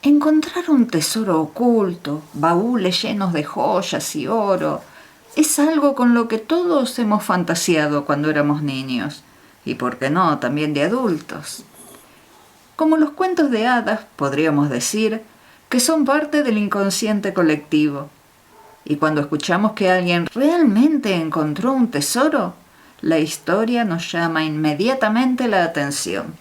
Encontrar un tesoro oculto, baúles llenos de joyas y oro, es algo con lo que todos hemos fantaseado cuando éramos niños, y por qué no, también de adultos. Como los cuentos de hadas, podríamos decir que son parte del inconsciente colectivo. Y cuando escuchamos que alguien realmente encontró un tesoro, la historia nos llama inmediatamente la atención.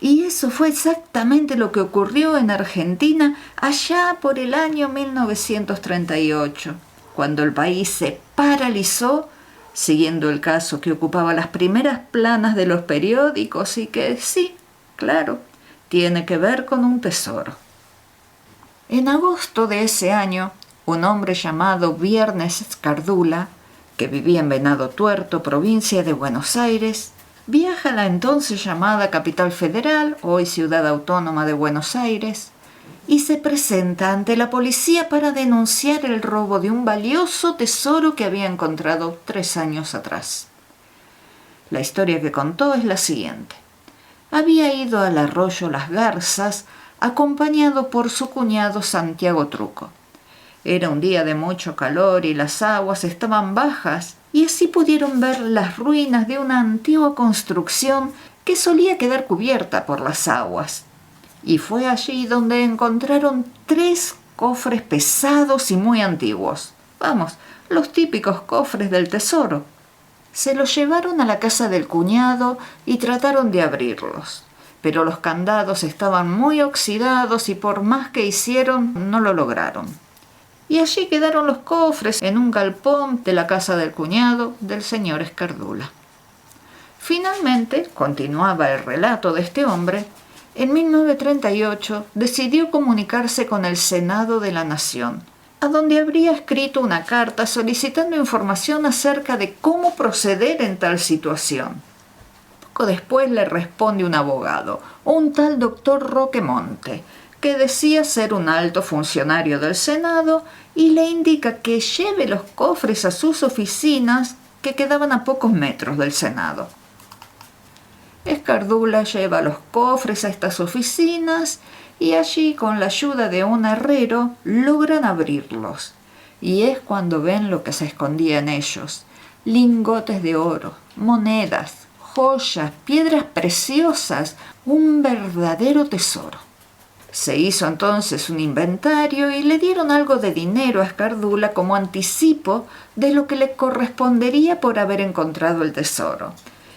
Y eso fue exactamente lo que ocurrió en Argentina allá por el año 1938, cuando el país se paralizó, siguiendo el caso que ocupaba las primeras planas de los periódicos y que sí, claro, tiene que ver con un tesoro. En agosto de ese año, un hombre llamado Viernes Escardula, que vivía en Venado Tuerto, provincia de Buenos Aires, viaja a la entonces llamada Capital Federal, hoy Ciudad Autónoma de Buenos Aires, y se presenta ante la policía para denunciar el robo de un valioso tesoro que había encontrado 3 años atrás. La historia que contó es la siguiente. Había ido al arroyo Las Garzas acompañado por su cuñado Santiago Truco. Era un día de mucho calor y las aguas estaban bajas, y así pudieron ver las ruinas de una antigua construcción que solía quedar cubierta por las aguas. Y fue allí donde encontraron 3 cofres pesados y muy antiguos. Vamos, los típicos cofres del tesoro. Se los llevaron a la casa del cuñado y trataron de abrirlos, pero los candados estaban muy oxidados y por más que hicieron no lo lograron. Y allí quedaron los cofres en un galpón de la casa del cuñado del señor Escardula. Finalmente, continuaba el relato de este hombre, en 1938 decidió comunicarse con el Senado de la Nación, a donde habría escrito una carta solicitando información acerca de cómo proceder en tal situación. Poco después le responde un abogado, un tal doctor Roquemonte, que decía ser un alto funcionario del Senado y le indica que lleve los cofres a sus oficinas que quedaban a pocos metros del Senado. Escardula lleva los cofres a estas oficinas y allí, con la ayuda de un herrero, logran abrirlos. Y es cuando ven lo que se escondía en ellos: lingotes de oro, monedas, joyas, piedras preciosas, un verdadero tesoro. Se hizo entonces un inventario y le dieron algo de dinero a Escardula como anticipo de lo que le correspondería por haber encontrado el tesoro,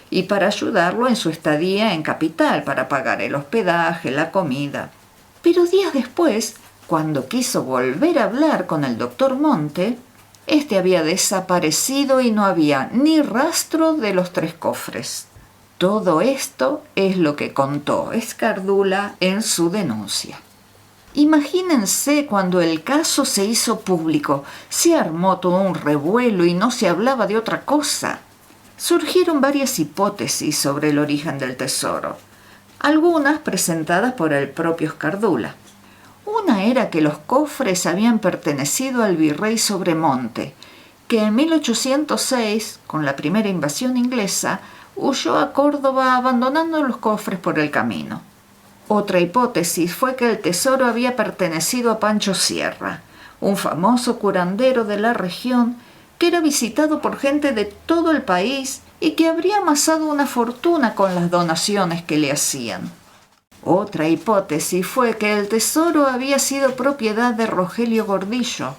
y para ayudarlo en su estadía en Capital, para pagar el hospedaje, la comida. Pero días después, cuando quiso volver a hablar con el doctor Monte, este había desaparecido y no había ni rastro de los 3 cofres. Todo esto es lo que contó Escardula en su denuncia. Imagínense cuando el caso se hizo público, se armó todo un revuelo y no se hablaba de otra cosa. Surgieron varias hipótesis sobre el origen del tesoro, algunas presentadas por el propio Escardula. Una era que los cofres habían pertenecido al virrey Sobremonte, que en 1806, con la primera invasión inglesa, huyó a Córdoba abandonando los cofres por el camino. Otra hipótesis fue que el tesoro había pertenecido a Pancho Sierra, un famoso curandero de la región que era visitado por gente de todo el país y que habría amasado una fortuna con las donaciones que le hacían. Otra hipótesis fue que el tesoro había sido propiedad de Rogelio Gordillo,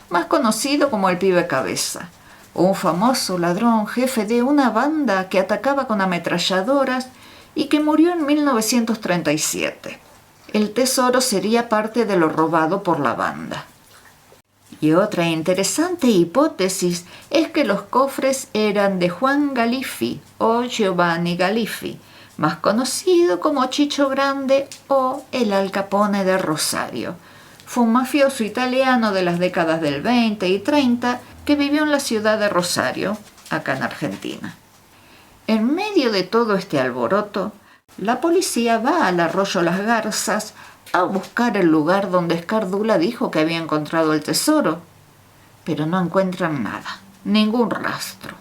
más conocido como el Pibe Cabeza, un famoso ladrón jefe de una banda que atacaba con ametralladoras y que murió en 1937. El tesoro sería parte de lo robado por la banda. Y otra interesante hipótesis es que los cofres eran de Juan Galiffi o Giovanni Galiffi, más conocido como Chicho Grande o el Al Capone de Rosario. Fue un mafioso italiano de las décadas del 20 y 30 que vivió en la ciudad de Rosario, acá en Argentina. En medio de todo este alboroto, la policía va al arroyo Las Garzas a buscar el lugar donde Escardula dijo que había encontrado el tesoro, pero no encuentran nada, ningún rastro.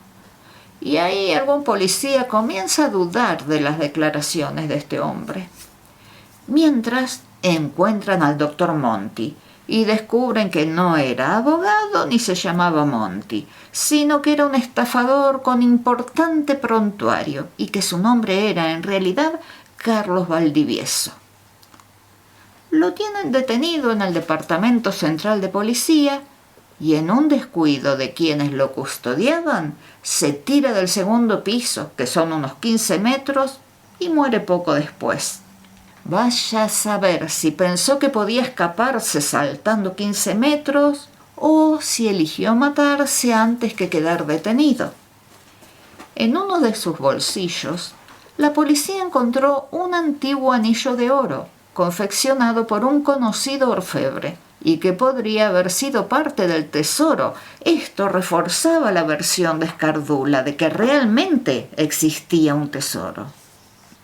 Y ahí algún policía comienza a dudar de las declaraciones de este hombre. Mientras, encuentran al doctor Monti y descubren que no era abogado ni se llamaba Monti, sino que era un estafador con importante prontuario y que su nombre era en realidad Carlos Valdivieso. Lo tienen detenido en el Departamento Central de Policía y en un descuido de quienes lo custodiaban, se tira del segundo piso, que son unos 15 metros, y muere poco después. Vaya a saber si pensó que podía escaparse saltando 15 metros o si eligió matarse antes que quedar detenido. En uno de sus bolsillos, la policía encontró un antiguo anillo de oro, confeccionado por un conocido orfebre, y que podría haber sido parte del tesoro. Esto reforzaba la versión de Escardula de que realmente existía un tesoro.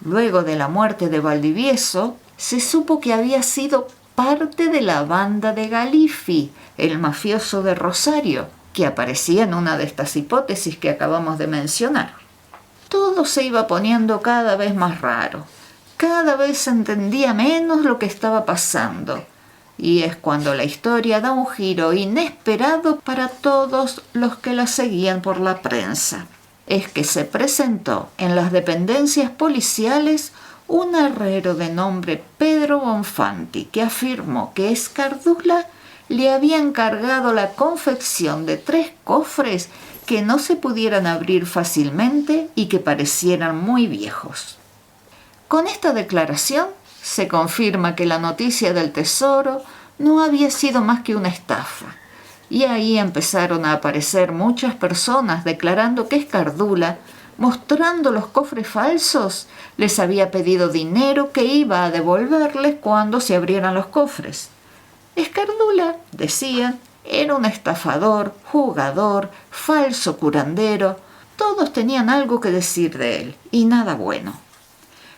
Luego de la muerte de Valdivieso, se supo que había sido parte de la banda de Galifi, el mafioso de Rosario, que aparecía en una de estas hipótesis que acabamos de mencionar. Todo se iba poniendo cada vez más raro. Cada vez se entendía menos lo que estaba pasando. Y es cuando la historia da un giro inesperado para todos los que la seguían por la prensa. Es que se presentó en las dependencias policiales un herrero de nombre Pedro Bonfanti, que afirmó que Escardula le había encargado la confección de 3 cofres que no se pudieran abrir fácilmente y que parecieran muy viejos. Con esta declaración se confirma que la noticia del tesoro no había sido más que una estafa, y ahí empezaron a aparecer muchas personas declarando que Escardula, mostrando los cofres falsos, les había pedido dinero que iba a devolverles cuando se abrieran los cofres. Escardula, decían, era un estafador, jugador, falso curandero. Todos tenían algo que decir de él, y nada bueno.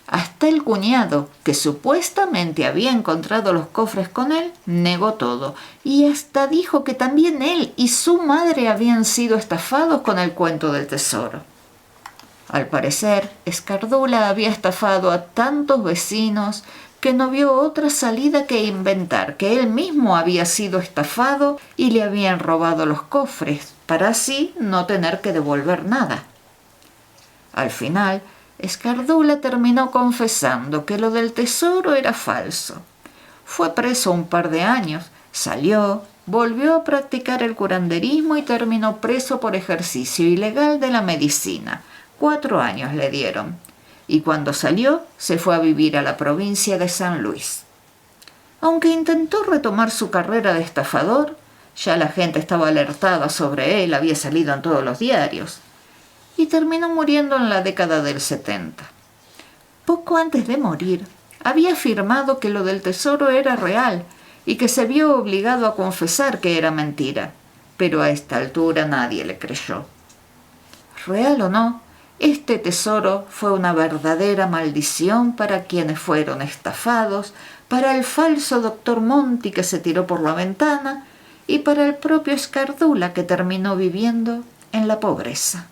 Hasta el cuñado, que supuestamente había encontrado los cofres con él, negó todo, y hasta dijo que también él y su madre habían sido estafados con el cuento del tesoro. Al parecer, Escardula había estafado a tantos vecinos que no vio otra salida que inventar que él mismo había sido estafado y le habían robado los cofres, para así no tener que devolver nada. Al final, Escardula terminó confesando que lo del tesoro era falso. Fue preso un par de años, salió, volvió a practicar el curanderismo y terminó preso por ejercicio ilegal de la medicina. 4 años le dieron. Y cuando salió, se fue a vivir a la provincia de San Luis. Aunque intentó retomar su carrera de estafador, ya la gente estaba alertada sobre él, había salido en todos los diarios, y terminó muriendo en la década del 70. Poco antes de morir, había afirmado que lo del tesoro era real y que se vio obligado a confesar que era mentira, pero a esta altura nadie le creyó. Real o no, este tesoro fue una verdadera maldición para quienes fueron estafados, para el falso doctor Monti que se tiró por la ventana y para el propio Escardula que terminó viviendo en la pobreza.